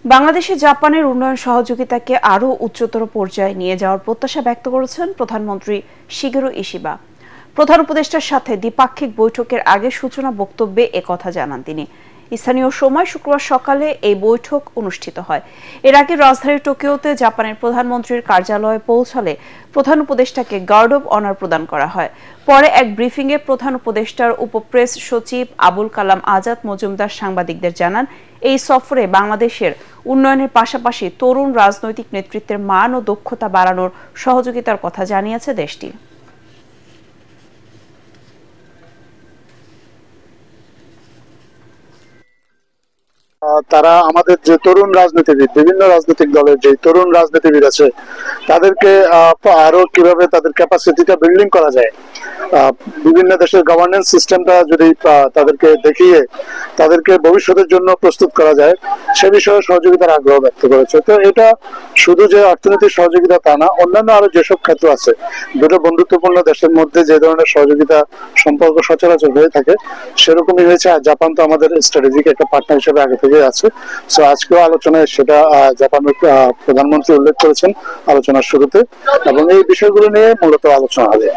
বাংলাদেশে জাপানের উন্নয়ন সহযোগিতাকে আরও উচ্চতর পর্যায়ে নিয়ে যাওয়ার প্রত্যাশা ব্যক্ত করেছেন প্রধানমন্ত্রী শিগেরো ইশিবা। প্রধান উপদেষ্টার সাথে দ্বিপাক্ষিক বৈঠকের আগে সূচনা বক্তব্যে একথা জানান তিনি। স্থানীয় সময় শুক্রবার সকালে এই বৈঠক অনুষ্ঠিত হয়। এর আগে রাজধানী টোকিওতে জাপানের প্রধানমন্ত্রীর কার্যালয়ে পৌঁছালে প্রধান উপদেষ্টাকে গার্ড অব অনার প্রদান করা হয়। পরে এক ব্রিফিংয়ে প্রধান উপদেষ্টার উপপ্রেস সচিব আবুল কালাম আজাদ মজুমদার সাংবাদিকদের জানান, এই সফরে বাংলাদেশের উন্নয়নের পাশাপাশি তরুণ রাজনৈতিক নেতৃত্বের মান ও দক্ষতা বাড়ানোর সহযোগিতার কথা জানিয়েছে দেশটি। তারা আমাদের যে তরুণ রাজনীতিবিদ, বিভিন্ন রাজনৈতিক দলের যে তরুণ রাজনীতিবিদ আছে, তাদেরকে আরো কিভাবে তাদের ক্যাপাসিটিটা বিল্ডিং করা যায়, বিভিন্ন দেশের গভর্নেন্স সিস্টেমটা যদি তাদেরকে দেখিয়ে তাদেরকে ভবিষ্যতের জন্য প্রস্তুত করা যায়, সে বিষয়ে সহযোগিতার আগ্রহ ব্যক্ত করেছে। তো এটা শুধু যে অর্থনৈতিক সহযোগিতা তা না, অন্যান্য আরো যেসব ক্ষেত্র আছে, দুটো বন্ধুত্বপূর্ণ দেশের মধ্যে যে ধরনের সহযোগিতা সম্পর্ক সচরাচর হয়ে থাকে সেরকমই হয়েছে। আর জাপান তো আমাদের স্ট্র্যাটেজিক একটা পার্টনার হিসেবে আগে থেকে আছে। সো আজকেও আলোচনায় সেটা জাপানের প্রধানমন্ত্রী উল্লেখ করেছেন আলোচনার শুরুতে, এবং এই বিষয়গুলো নিয়ে মূলত আলোচনা হবে।